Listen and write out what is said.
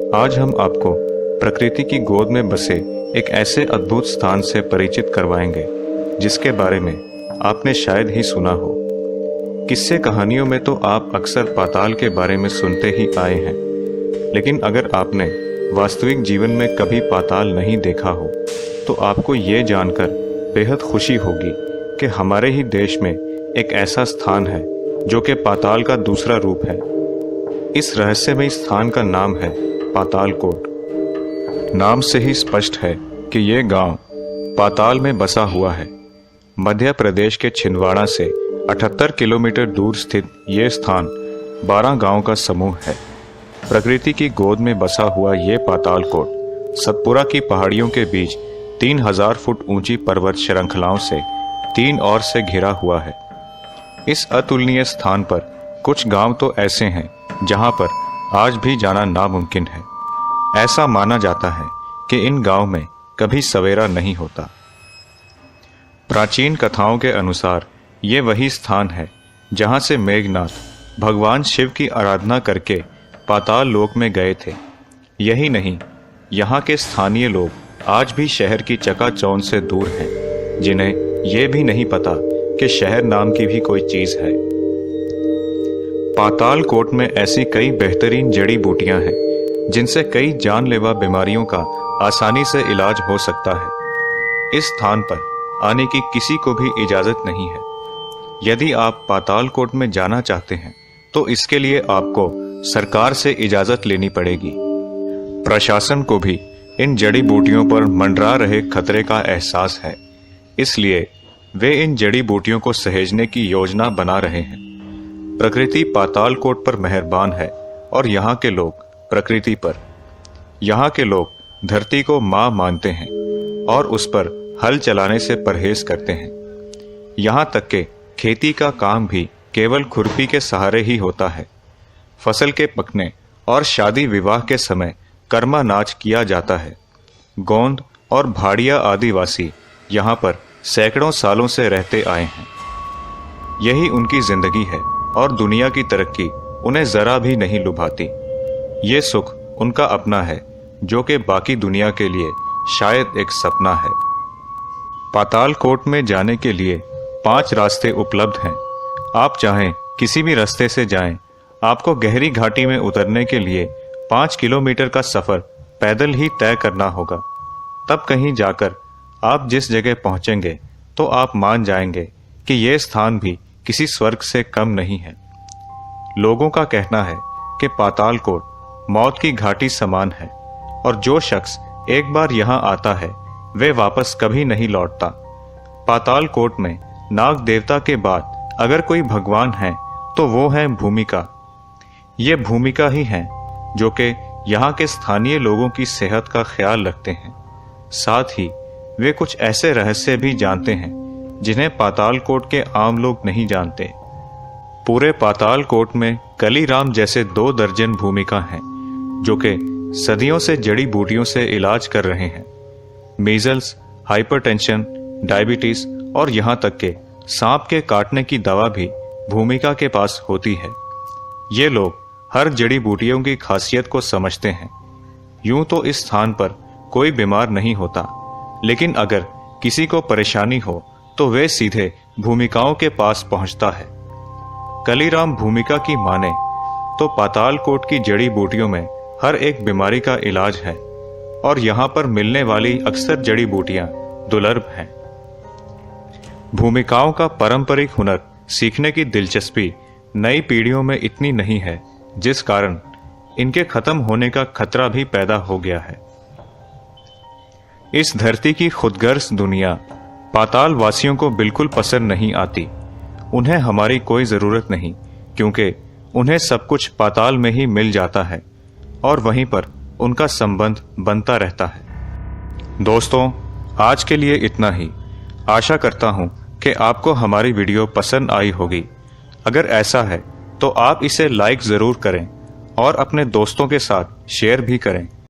आज हम आपको प्रकृति की गोद में बसे एक ऐसे अद्भुत स्थान से परिचित करवाएंगे जिसके बारे में आपने शायद ही सुना हो। किस्से कहानियों में तो आप अक्सर पाताल के बारे में सुनते ही आए हैं, लेकिन अगर आपने वास्तविक जीवन में कभी पाताल नहीं देखा हो तो आपको ये जानकर बेहद खुशी होगी कि हमारे ही देश में एक ऐसा स्थान है जो कि पाताल का दूसरा रूप है। इस रहस्यमय स्थान का नाम है पातालकोट। नाम से ही स्पष्ट है कि ये गांव पाताल में बसा हुआ है। मध्य प्रदेश के छिंदवाड़ा से 78 किलोमीटर दूर स्थित ये स्थान 12 गांवों का समूह है। प्रकृति की गोद में बसा हुआ ये पातालकोट सतपुरा की पहाड़ियों के बीच 3000 फुट ऊंची पर्वत श्रृंखलाओं से 3 ओर से घिरा हुआ है। इस अतुलनीय स्थान पर कुछ गांव तो ऐसे हैं जहां पर आज भी जाना नामुमकिन है। ऐसा माना जाता है कि इन गांव में कभी सवेरा नहीं होता। प्राचीन कथाओं के अनुसार ये वही स्थान है जहां से मेघनाथ भगवान शिव की आराधना करके पाताल लोक में गए थे। यही नहीं, यहाँ के स्थानीय लोग आज भी शहर की चकाचौंध से दूर हैं, जिन्हें ये भी नहीं पता कि शहर नाम की भी कोई चीज है। पातालकोट में ऐसी कई बेहतरीन जड़ी बूटियां हैं जिनसे कई जानलेवा बीमारियों का आसानी से इलाज हो सकता है। इस स्थान पर आने की किसी को भी इजाजत नहीं है। यदि आप पातालकोट में जाना चाहते हैं तो इसके लिए आपको सरकार से इजाजत लेनी पड़ेगी। प्रशासन को भी इन जड़ी बूटियों पर मंडरा रहे खतरे का एहसास है, इसलिए वे इन जड़ी बूटियों को सहेजने की योजना बना रहे हैं। प्रकृति पातालकोट पर मेहरबान है और यहाँ के लोग प्रकृति पर। यहाँ के लोग धरती को माँ मानते हैं और उस पर हल चलाने से परहेज करते हैं। यहाँ तक के खेती का काम भी केवल खुरपी के सहारे ही होता है। फसल के पकने और शादी विवाह के समय कर्मा नाच किया जाता है। गोंद और भाड़िया आदिवासी यहाँ पर सैकड़ों सालों से रहते आए हैं। यही उनकी जिंदगी है और दुनिया की तरक्की उन्हें जरा भी नहीं लुभाती। ये सुख उनका अपना है जो कि बाकी दुनिया के लिए शायद एक सपना है। पातालकोट में जाने के लिए 5 रास्ते उपलब्ध हैं। आप चाहें किसी भी रास्ते से जाएं। आपको गहरी घाटी में उतरने के लिए 5 किलोमीटर का सफर पैदल ही तय करना होगा। तब कहीं जाकर आप जिस जगह पहुंचेंगे तो आप मान जाएंगे कि यह स्थान भी किसी स्वर्ग से कम नहीं है। लोगों का कहना है कि पातालकोट मौत की घाटी समान है और जो शख्स एक बार यहाँ आता है वे वापस कभी नहीं लौटता। पातालकोट में नाग देवता के बाद अगर कोई भगवान है तो वो है भूमिका। ये भूमिका ही हैं जो कि यहाँ के स्थानीय लोगों की सेहत का ख्याल रखते हैं। साथ ही वे कुछ ऐसे रहस्य भी जानते हैं जिन्हें पातालकोट के आम लोग नहीं जानते। पूरे पातालकोट में कलीराम जैसे 2 दर्जन भूमिका हैं जो कि सदियों से जड़ी बूटियों से इलाज कर रहे हैं। मीजल्स, हाइपरटेंशन, डायबिटीज और यहाँ तक के सांप के काटने की दवा भी भूमिका के पास होती है। ये लोग हर जड़ी बूटियों की खासियत को समझते हैं। यूं तो इस स्थान पर कोई बीमार नहीं होता, लेकिन अगर किसी को परेशानी हो तो वे सीधे भूमिकाओं के पास पहुंचता है। कलीराम भूमिका की माने तो पातालकोट की जड़ी बूटियों में हर एक बीमारी का इलाज है और यहाँ पर मिलने वाली अक्सर जड़ी बूटियां दुर्लभ हैं। भूमिकाओं का पारंपरिक हुनर सीखने की दिलचस्पी नई पीढ़ियों में इतनी नहीं है, जिस कारण इनके खत्म होने का खतरा भी पैदा हो गया है। इस धरती की खुदगर्ज दुनिया पाताल वासियों को बिल्कुल पसंद नहीं आती। उन्हें हमारी कोई जरूरत नहीं, क्योंकि उन्हें सब कुछ पाताल में ही मिल जाता है और वहीं पर उनका संबंध बनता रहता है। दोस्तों, आज के लिए इतना ही। आशा करता हूं कि आपको हमारी वीडियो पसंद आई होगी। अगर ऐसा है तो आप इसे लाइक जरूर करें और अपने दोस्तों के साथ शेयर भी करें।